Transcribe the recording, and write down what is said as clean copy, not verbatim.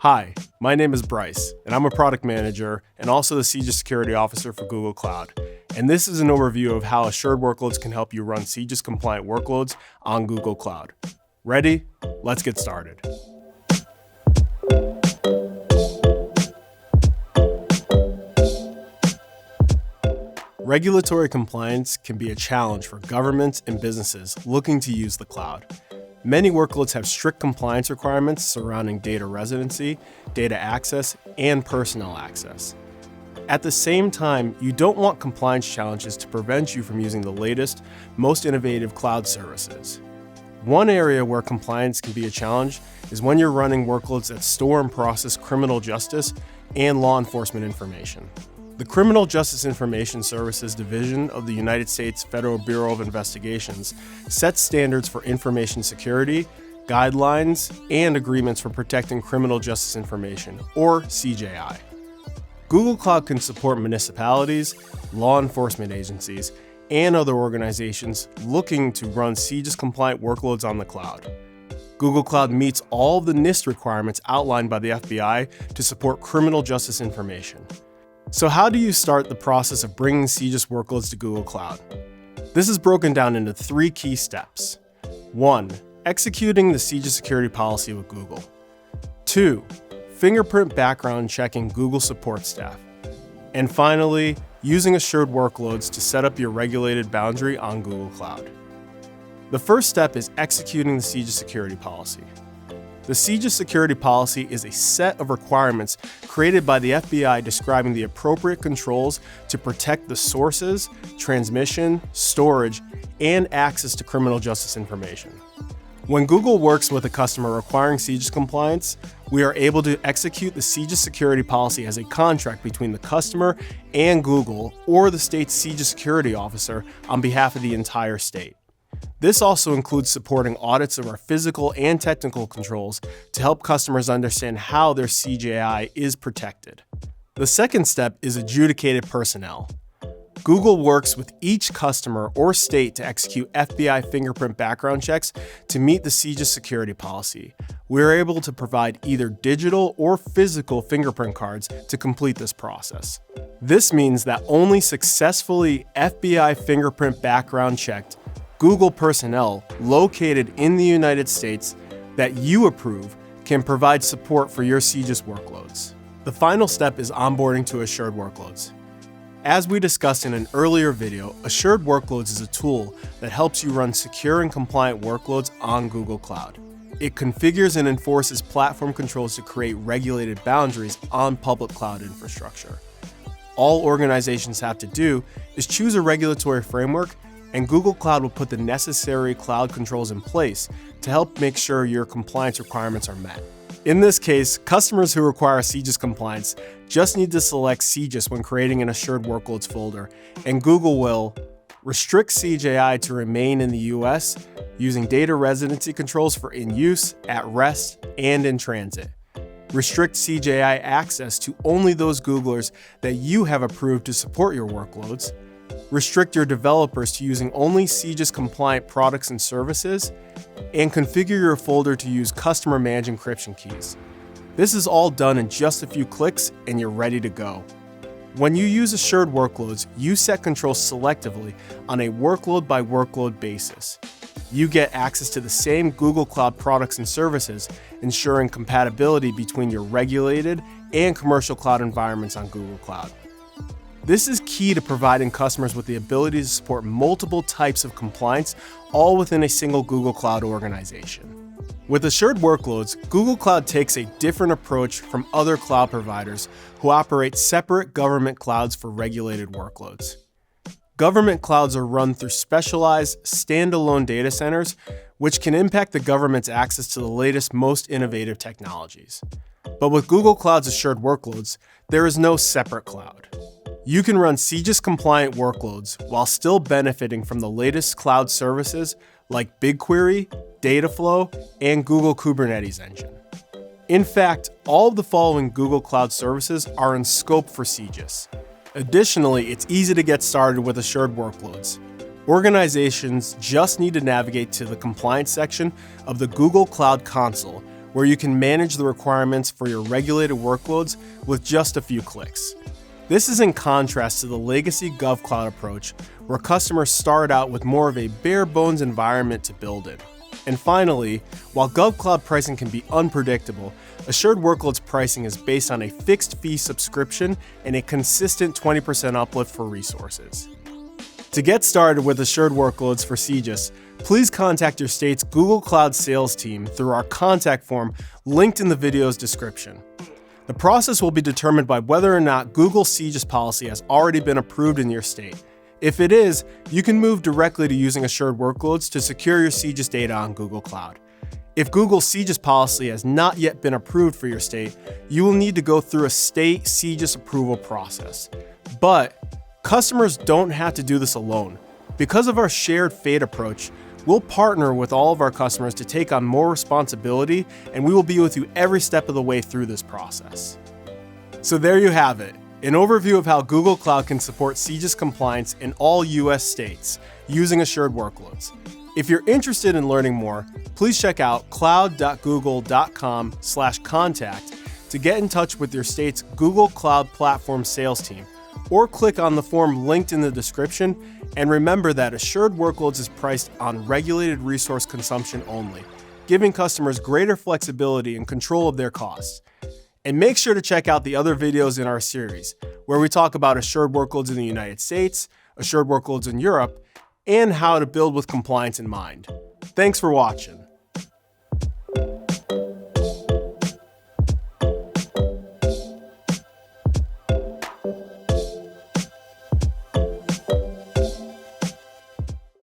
Hi, my name is Bryce, and I'm a product manager and also the CJIS security officer for Google Cloud. And this is an overview of how Assured Workloads can help you run CJIS-compliant workloads on Google Cloud. Ready? Let's get started. Regulatory compliance can be a challenge for governments and businesses looking to use the cloud. Many workloads have strict compliance requirements surrounding data residency, data access, and personnel access. At the same time, you don't want compliance challenges to prevent you from using the latest, most innovative cloud services. One area where compliance can be a challenge is when you're running workloads that store and process criminal justice and law enforcement information. The Criminal Justice Information Services Division of the United States Federal Bureau of Investigations sets standards for information security, guidelines, and agreements for protecting criminal justice information, or CJI. Google Cloud can support municipalities, law enforcement agencies, and other organizations looking to run CJIS-compliant workloads on the cloud. Google Cloud meets all of the NIST requirements outlined by the FBI to support criminal justice information. So how do you start the process of bringing CJIS workloads to Google Cloud? This is broken down into 3 key steps. 1. Executing the CJIS security policy with Google. 2. Fingerprint background checking Google support staff. And finally, using Assured Workloads to set up your regulated boundary on Google Cloud. The first step is executing the CJIS security policy. The CJIS security policy is a set of requirements created by the FBI describing the appropriate controls to protect the sources, transmission, storage, and access to criminal justice information. When Google works with a customer requiring CJIS compliance, we are able to execute the CJIS security policy as a contract between the customer and Google or the state's CJIS security officer on behalf of the entire state. This also includes supporting audits of our physical and technical controls to help customers understand how their CJI is protected. The second step is adjudicated personnel. Google works with each customer or state to execute FBI fingerprint background checks to meet the CJIS security policy. We are able to provide either digital or physical fingerprint cards to complete this process. This means that only successfully FBI fingerprint background checked Google personnel located in the United States that you approve can provide support for your CJIS workloads. The final step is onboarding to Assured Workloads. As we discussed in an earlier video, Assured Workloads is a tool that helps you run secure and compliant workloads on Google Cloud. It configures and enforces platform controls to create regulated boundaries on public cloud infrastructure. All organizations have to do is choose a regulatory framework, and Google Cloud will put the necessary cloud controls in place to help make sure your compliance requirements are met. In this case, customers who require CJIS compliance just need to select CJIS when creating an Assured Workloads folder, and Google will restrict CJI to remain in the US using data residency controls for in-use, at rest, and in transit. Restrict CJI access to only those Googlers that you have approved to support your workloads. Restrict your developers to using only CJIS-compliant products and services, and configure your folder to use customer-managed encryption keys. This is all done in just a few clicks, and you're ready to go. When you use Assured Workloads, you set controls selectively on a workload-by-workload basis. You get access to the same Google Cloud products and services, ensuring compatibility between your regulated and commercial cloud environments on Google Cloud. This is key to providing customers with the ability to support multiple types of compliance, all within a single Google Cloud organization. With Assured Workloads, Google Cloud takes a different approach from other cloud providers who operate separate government clouds for regulated workloads. Government clouds are run through specialized, standalone data centers, which can impact the government's access to the latest, most innovative technologies. But with Google Cloud's Assured Workloads, there is no separate cloud. You can run CJIS-compliant workloads while still benefiting from the latest cloud services like BigQuery, Dataflow, and Google Kubernetes Engine. In fact, all of the following Google Cloud services are in scope for CJIS. Additionally, it's easy to get started with Assured Workloads. Organizations just need to navigate to the compliance section of the Google Cloud Console, where you can manage the requirements for your regulated workloads with just a few clicks. This is in contrast to the legacy GovCloud approach, where customers start out with more of a bare-bones environment to build in. And finally, while GovCloud pricing can be unpredictable, Assured Workloads pricing is based on a fixed-fee subscription and a consistent 20% uplift for resources. To get started with Assured Workloads for CJIS, please contact your state's Google Cloud sales team through our contact form linked in the video's description. The process will be determined by whether or not Google CJIS policy has already been approved in your state. If it is, you can move directly to using Assured Workloads to secure your CJIS data on Google Cloud. If Google CJIS policy has not yet been approved for your state, you will need to go through a state CJIS approval process. But customers don't have to do this alone. Because of our shared fate approach, we'll partner with all of our customers to take on more responsibility, and we will be with you every step of the way through this process. So there you have it, an overview of how Google Cloud can support CJIS compliance in all US states using Assured Workloads. If you're interested in learning more, please check out cloud.google.com/contact to get in touch with your state's Google Cloud Platform sales team, or click on the form linked in the description. And remember that Assured Workloads is priced on regulated resource consumption only, giving customers greater flexibility and control of their costs. And make sure to check out the other videos in our series, where we talk about Assured Workloads in the United States, Assured Workloads in Europe, and how to build with compliance in mind. Thanks for watching.